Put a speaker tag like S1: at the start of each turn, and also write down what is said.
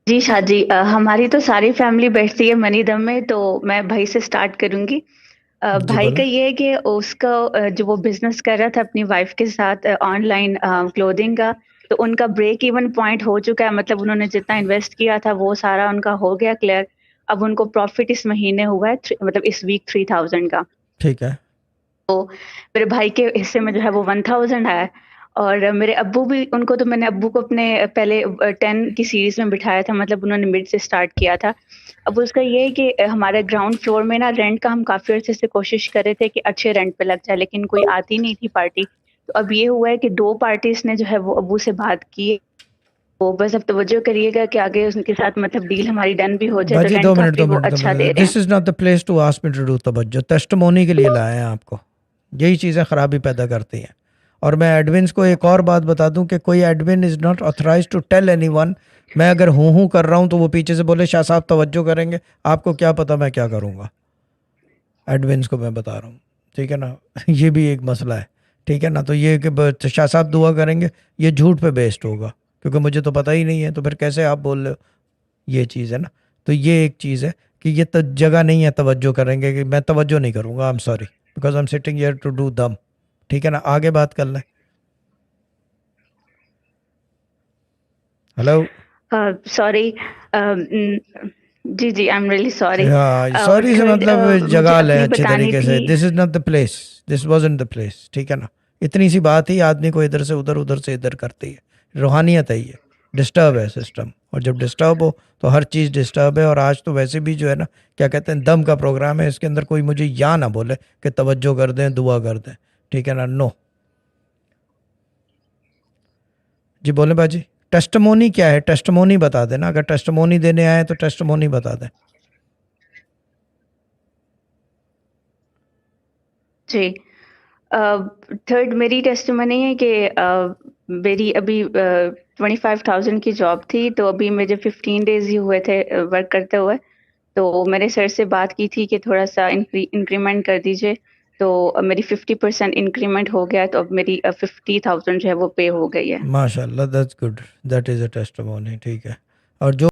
S1: جی شاہ جی، ہماری تو ساری فیملی بیٹھتی ہے منی دم میں، تو میں بھائی سے اسٹارٹ کروں گی۔
S2: جی
S1: بھائی کا
S2: بولیں.
S1: یہ ہے کہ اس کا جو وہ بزنس کر رہا تھا اپنی وائف کے ساتھ آن لائن کلودنگ کا، تو ان کا بریک ایون پوائنٹ ہو چکا ہے، مطلب انہوں نے جتنا انویسٹ کیا تھا وہ سارا ان کا ہو گیا کلیئر۔ اب ان کو پروفٹ اس مہینے ہوا ہے مطلب اس ویک 3000 کا۔
S2: ٹھیک ہے.
S1: تو میرے بھائی کے حصے میں جو ہے وہ 1000 آیا ہے۔ اور میرے ابو بھی، ان کو تو میں نے ابو کو اپنے پہلے 10 کی سیریز میں بٹھایا تھا، مطلب انہوں نے مڈ سے اسٹارٹ کیا تھا۔ اب اس کا یہ ہے کہ ہمارے گراؤنڈ فلور میں نا رینٹ کا ہم کافی عرصے سے کوشش کر رہے تھے کہ اچھے رینٹ پہ لگ جائے، لیکن کوئی آتی نہیں تھی پارٹی۔ تو اب یہ ہوا ہے کہ 2 پارٹیز نے جو ہے وہ ابو سے بات کی ہے، وہ بس اب توجہ کریے گا کہ آگے ان کے ساتھ مطلب ڈیل ہماری ڈن بھی ہو جائے، تو
S2: باجی
S1: رینٹ
S2: دو
S1: کافی وہ
S2: منٹ
S1: اچھا دے رہے ہیں۔
S2: This is not the place to ask me to do توجہ. ٹیسٹمونی کے لیے لائے ہیں آپ کو. یہی چیزیں خرابی پیدا کرتی ہیں. اور میں ایڈمنس کو ایک اور بات بتا دوں کہ کوئی admin is not authorise to tell anyone. میں اگر ہوں کر رہا ہوں تو وہ پیچھے سے بولے شاہ صاحب توجہ کریں گے. آپ کو کیا پتا میں کیا کروں گا. ایڈمنس کو میں بتا رہا ہوں. ٹھیک ہے نا. یہ بھی ایک مسئلہ ہے. ٹھیک ہے نا. تو یہ کہ شاہ صاحب دعا کریں گے، یہ جھوٹ پہ بیسڈ ہوگا، کیونکہ مجھے تو پتہ ہی نہیں ہے، تو پھر کیسے آپ بول رہے ہو. یہ چیز ہے نا. تو یہ ایک چیز ہے کہ یہ جگہ نہیں ہے توجہ کریں گے، کہ میں توجہ نہیں کروں گا. I am sorry because I am sitting here to do them. ٹھیک ہے نا. آگے بات کر لیں. ہلو.
S1: سوری، جی جی، آئی ایم ریئلی سوری۔ اور
S2: سوری سے
S1: تھرڈ
S2: مطلب
S1: مجھے
S2: جگہ لیں
S1: اپنی
S2: اچھے
S1: بتانی
S2: طریقے
S1: تھی۔
S2: سے. This is not the place. This wasn't the place. ٹھیک ہے نا. اتنی سی بات ہی آدمی کو ادھر سے ادھر، ادھر سے ادھر کرتی ہے. روحانیت ہے یہ. ڈسٹرب ہے سسٹم. اور جب ڈسٹرب ہو تو ہر چیز ڈسٹرب ہے. اور آج تو ویسے بھی جو ہے نا، کیا کہتے ہیں، دم کا پروگرام ہے. اس کے اندر کوئی مجھے یا نہ بولے کہ توجہ کر دیں، دعا کر دیں. ٹھیک ہے نا. نو. جی بولیں باجی. ٹیسٹمونی کیا ہے؟ ٹیسٹمونی بتا دیں نا. اگر ٹیسٹمونی دینے آئے تو ٹیسٹمونی بتا دیں.
S1: جی، تھرڈ میری ٹیسٹیمنی ہے کہ میری ابھی 25,000 کی جاب تھی، تو ابھی مجھے 15 ڈیز ہی ہوئے تھے ورک کرتے ہوئے۔ تو میں نے سر سے بات کی تھی کہ تھوڑا سا انکریمنٹ کر دیجیے، تو میری 50% انکریمنٹ ہو گیا، تو اب میری 50,000 جو ہے وہ پے ہو گئی ہے۔
S2: ماشاء اللہ. That's good. That is a testimony. ٹھیک ہے. اور جو